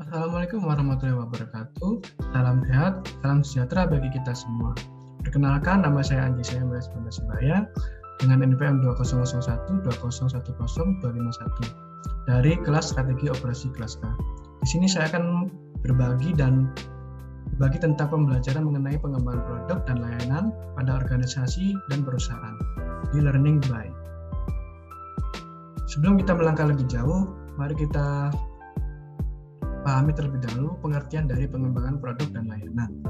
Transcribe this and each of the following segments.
Assalamualaikum warahmatullahi wabarakatuh. Salam sehat, salam sejahtera bagi kita semua. Perkenalkan, nama saya Anji Syahmelas Pandasibaya dengan NPM 20112010251 dari kelas Strategi Operasi kelas A. Di sini saya akan berbagi tentang pembelajaran mengenai pengembangan produk dan layanan pada organisasi dan perusahaan di Learning by. Sebelum kita melangkah lebih jauh, mari kita pahami terlebih dahulu pengertian dari pengembangan produk dan layanan.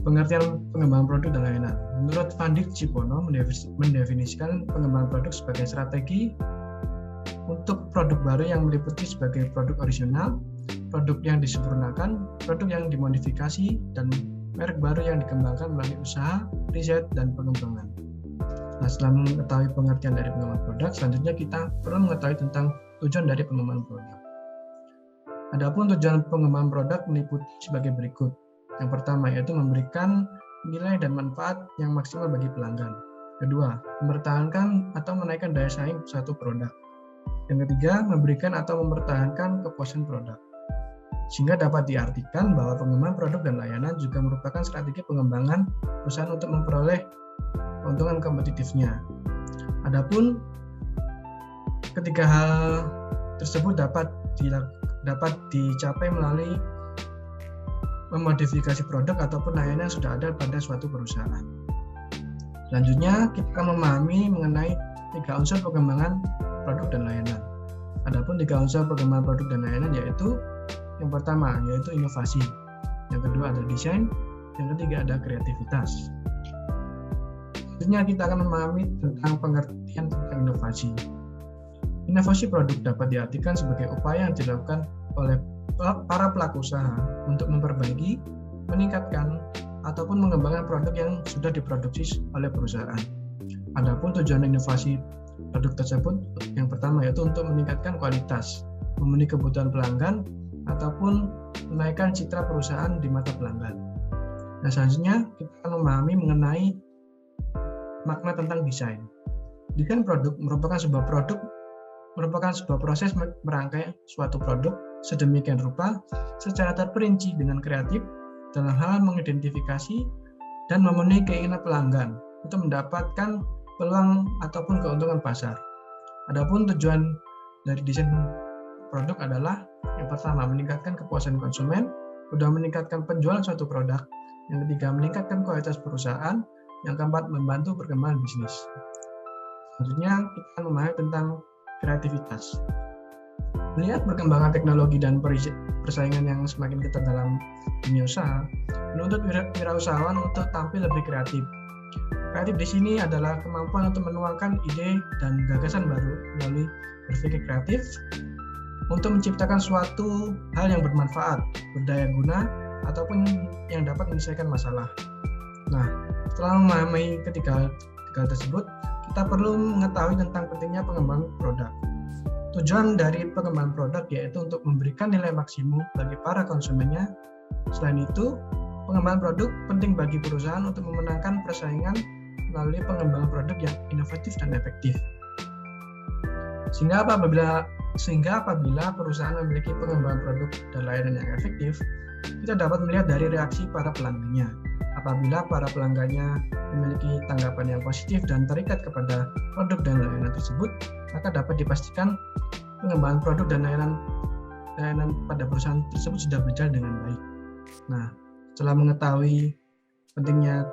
Pengertian pengembangan produk dan layanan. Menurut Vandik Cipono mendefinisikan pengembangan produk sebagai strategi untuk produk baru yang meliputi sebagai produk original, produk yang disempurnakan, produk yang dimodifikasi, dan merek baru yang dikembangkan melalui usaha, riset, dan pengembangan. Nah, setelah mengetahui pengertian dari pengembangan produk, selanjutnya kita perlu mengetahui tentang tujuan dari pengembangan produk. Adapun tujuan pengembangan produk meliputi sebagai berikut. Yang pertama yaitu memberikan nilai dan manfaat yang maksimal bagi pelanggan. Kedua, mempertahankan atau menaikkan daya saing suatu produk. Yang ketiga, memberikan atau mempertahankan kepuasan produk. Sehingga dapat diartikan bahwa pengembangan produk dan layanan juga merupakan strategi pengembangan perusahaan untuk memperoleh keuntungan kompetitifnya. Adapun ketiga hal tersebut dapat dicapai melalui memodifikasi produk ataupun layanan yang sudah ada pada suatu perusahaan. Selanjutnya, kita akan memahami mengenai tiga unsur pengembangan produk dan layanan. Adapun tiga unsur pengembangan produk dan layanan yaitu yang pertama yaitu inovasi, yang kedua ada desain, yang ketiga ada kreativitas. Selanjutnya kita akan memahami tentang pengertian tentang inovasi. Inovasi produk dapat diartikan sebagai upaya yang dilakukan oleh para pelaku usaha untuk memperbaiki, meningkatkan, ataupun mengembangkan produk yang sudah diproduksi oleh perusahaan. Adapun tujuan inovasi produk tersebut yang pertama yaitu untuk meningkatkan kualitas, memenuhi kebutuhan pelanggan, ataupun menaikkan citra perusahaan di mata pelanggan. Nah, selanjutnya kita akan memahami mengenai makna tentang desain. Desain produk merupakan sebuah proses merangkai suatu produk sedemikian rupa secara terperinci dengan kreatif dalam hal mengidentifikasi dan memenuhi keinginan pelanggan untuk mendapatkan peluang ataupun keuntungan pasar. Adapun tujuan dari desain produk adalah yang pertama meningkatkan kepuasan konsumen, kedua meningkatkan penjualan suatu produk, yang ketiga meningkatkan kualitas perusahaan, yang keempat membantu perkembangan bisnis. Selanjutnya kita akan memahami tentang kreativitas. Melihat perkembangan teknologi dan persaingan yang semakin ketat dalam dunia usaha, menuntut wirausahawan untuk tampil lebih kreatif. Kreatif di sini adalah kemampuan untuk menuangkan ide dan gagasan baru melalui berpikir kreatif untuk menciptakan suatu hal yang bermanfaat, berdaya guna, ataupun yang dapat menyelesaikan masalah. Nah, setelah memahami ketiga hal tersebut, kita perlu mengetahui tentang pentingnya pengembangan produk. Tujuan dari pengembangan produk yaitu untuk memberikan nilai maksimum bagi para konsumennya. Selain itu, pengembangan produk penting bagi perusahaan untuk memenangkan persaingan melalui pengembangan produk yang inovatif dan efektif. Sehingga apabila perusahaan memiliki pengembangan produk dan layanan yang efektif, kita dapat melihat dari reaksi para pelanggannya. Apabila para pelanggannya memiliki tanggapan yang positif dan terikat kepada produk dan layanan tersebut, maka dapat dipastikan pengembangan produk dan layanan pada perusahaan tersebut sudah berjalan dengan baik. Nah, setelah mengetahui pentingnya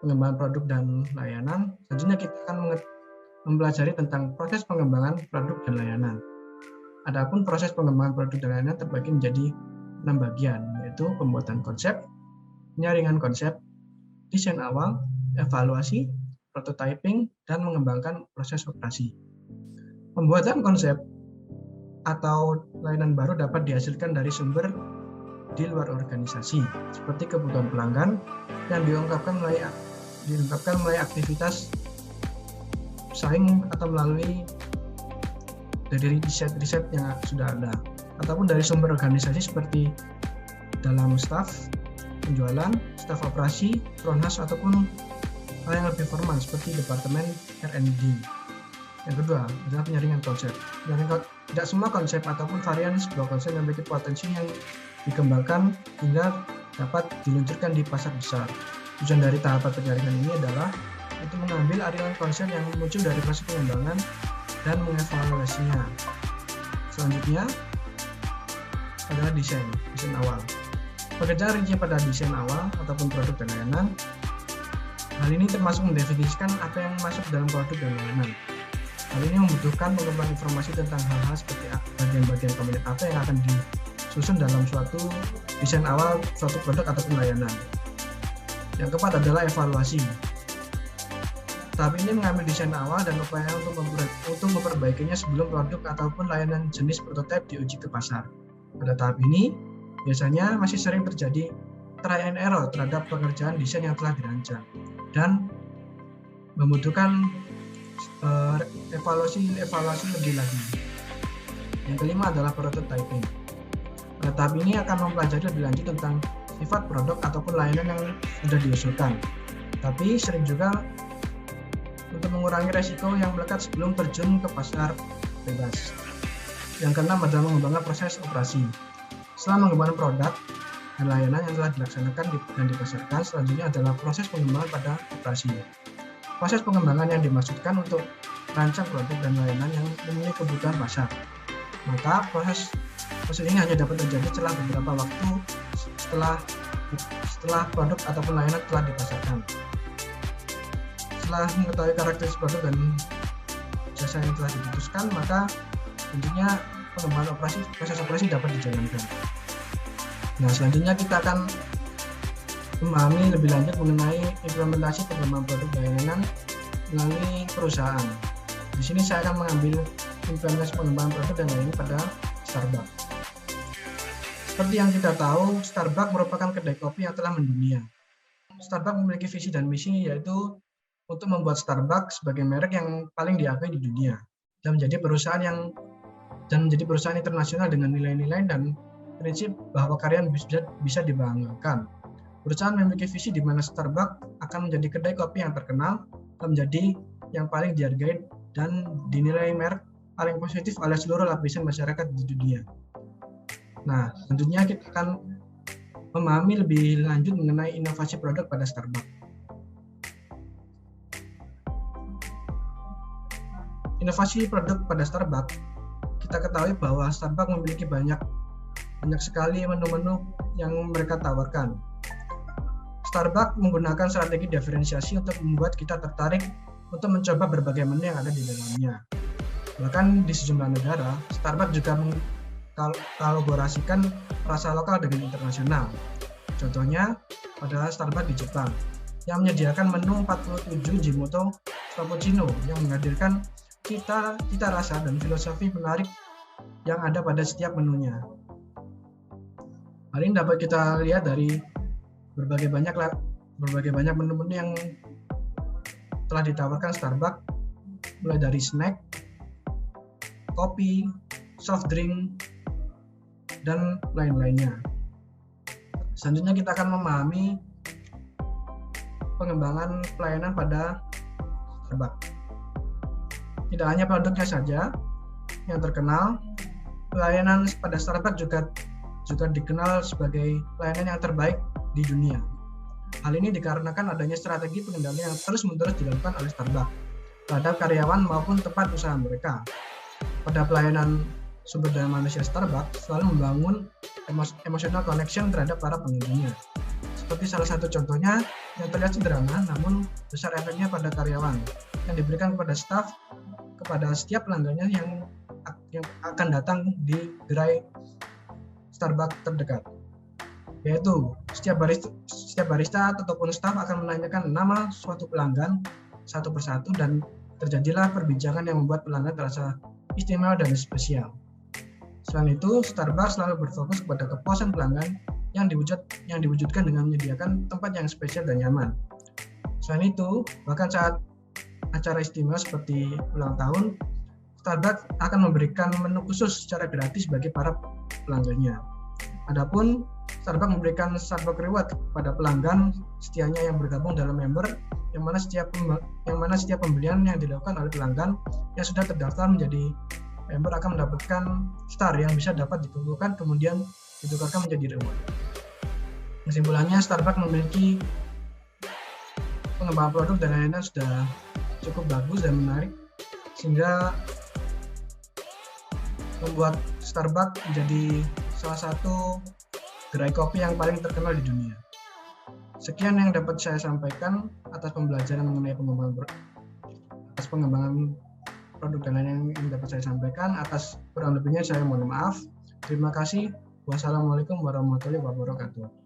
pengembangan produk dan layanan, selanjutnya kita akan mempelajari tentang proses pengembangan produk dan layanan. Adapun proses pengembangan produk dan layanan terbagi menjadi 6 bagian, yaitu pembuatan konsep, penyaringan konsep, desain awal, evaluasi, prototyping, dan mengembangkan proses operasi. Pembuatan konsep atau layanan baru dapat dihasilkan dari sumber di luar organisasi, seperti kebutuhan pelanggan yang diungkapkan melalui aktivitas saing atau melalui dari riset yang sudah ada, ataupun dari sumber organisasi seperti dalam staf, penjualan, staf operasi, Pronhas, ataupun hal yang lebih formal seperti Departemen R&D. Yang kedua adalah penyaringan konsep. Tidak semua konsep ataupun varian sebuah konsep memiliki potensi yang dikembangkan hingga dapat diluncurkan di pasar besar. Tujuan dari tahapan penjaringan ini adalah untuk mengambil aliran konsep yang muncul dari proses pengembangan dan mengevaluasinya. Selanjutnya adalah desain awal. Pekerjaan rinci pada desain awal ataupun produk dan layanan. Hal ini termasuk mendefinisikan apa yang masuk dalam produk dan layanan. Hal ini membutuhkan pengumpulan informasi tentang hal-hal seperti bagian-bagian komponen apa yang akan disusun dalam suatu desain awal suatu produk ataupun layanan. Yang keempat adalah evaluasi. Tahap ini mengambil desain awal dan upaya untuk memperbaikinya sebelum produk ataupun layanan jenis prototipe diuji ke pasar. Pada tahap ini, biasanya masih sering terjadi try and error terhadap pekerjaan desain yang telah dirancang dan membutuhkan evaluasi lebih lagi. Yang kelima adalah prototyping. Pada tahap ini akan mempelajari lebih lanjut tentang sifat produk ataupun layanan yang sudah diusulkan. Tapi sering juga untuk mengurangi resiko yang melekat sebelum terjun ke pasar bebas. Yang keenam adalah mengembangkan proses operasi. Setelah mengembangkan produk dan layanan yang telah dilaksanakan dan dipasarkan, selanjutnya adalah proses pengembangan pada operasi. Proses pengembangan yang dimaksudkan untuk merancang produk dan layanan yang memenuhi kebutuhan pasar. Maka proses ini hanya dapat terjadi setelah beberapa waktu setelah produk ataupun layanan telah dipasarkan. Setelah mengetahui karakteristik produk dan jasa yang telah diputuskan, maka tentunya pengembangan proses operasi dapat dijalankan. Nah, selanjutnya kita akan memahami lebih lanjut mengenai implementasi pengembangan produk dan layanan melalui perusahaan. Di sini saya akan mengambil implementasi pengembangan produk dan layanan pada Starbucks. Seperti yang kita tahu, Starbucks merupakan kedai kopi yang telah mendunia. Starbucks memiliki visi dan misi, yaitu untuk membuat Starbucks sebagai merek yang paling diakui di dunia dan menjadi perusahaan internasional dengan nilai-nilai dan prinsip bahwa karya bisa dibanggakan. Perusahaan memiliki visi di mana Starbucks akan menjadi kedai kopi yang terkenal dan menjadi yang paling dihargai dan dinilai merek paling positif oleh seluruh lapisan masyarakat di dunia. Nah, tentunya kita akan memahami lebih lanjut mengenai inovasi produk pada Starbucks. Inovasi produk pada Starbucks, kita ketahui bahwa Starbucks memiliki banyak sekali menu-menu yang mereka tawarkan. Starbucks menggunakan strategi diferensiasi untuk membuat kita tertarik untuk mencoba berbagai menu yang ada di dalamnya. Bahkan di sejumlah negara, Starbucks juga mengkolaborasikan rasa lokal dengan internasional. Contohnya adalah Starbucks di Jepang yang menyediakan menu 47 Jimoto Frappuccino yang menghadirkan cita rasa dan filosofi menarik yang ada pada setiap menunya. Hal ini dapat kita lihat dari berbagai banyak menu-menu yang telah ditawarkan Starbucks, mulai dari snack, kopi, soft drink, dan lain-lainnya. Selanjutnya kita akan memahami pengembangan pelayanan pada Starbucks. Tidak hanya produknya saja yang terkenal, pelayanan pada Starbucks juga dikenal sebagai pelayanan yang terbaik di dunia. Hal ini dikarenakan adanya strategi pengendalian yang terus-menerus dilakukan oleh Starbucks terhadap karyawan maupun tempat usaha mereka. Pada pelayanan sumber daya manusia, Starbucks selalu membangun emotional connection terhadap para pengunjungnya. Seperti salah satu contohnya yang terlihat sederhana namun besar efeknya pada karyawan yang diberikan kepada staf kepada setiap pelanggannya yang akan datang di gerai Starbucks terdekat. Yaitu setiap barista ataupun staf akan menanyakan nama suatu pelanggan satu persatu dan terjadilah perbincangan yang membuat pelanggan terasa istimewa dan spesial. Selain itu, Starbucks selalu berfokus kepada kepuasan pelanggan yang diwujudkan dengan menyediakan tempat yang spesial dan nyaman. Selain itu, bahkan saat acara istimewa seperti ulang tahun, Starbucks akan memberikan menu khusus secara gratis bagi para pelanggannya. Adapun Starbucks memberikan Starbucks Reward pada pelanggan setianya yang bergabung dalam member, yang mana setiap pembelian yang dilakukan oleh pelanggan yang sudah terdaftar menjadi member akan mendapatkan star yang bisa dapat dikumpulkan kemudian ditukarkan menjadi reward. Kesimpulannya, Starbucks memiliki pengembangan produk dan lain-lain sudah cukup bagus dan menarik, sehingga membuat Starbucks menjadi salah satu gerai kopi yang paling terkenal di dunia. Sekian yang dapat saya sampaikan atas pembelajaran mengenai pengembangan produk dan lain-lain yang dapat saya sampaikan. Atas kurang lebihnya saya mohon maaf. Terima kasih. Wassalamualaikum warahmatullahi wabarakatuh.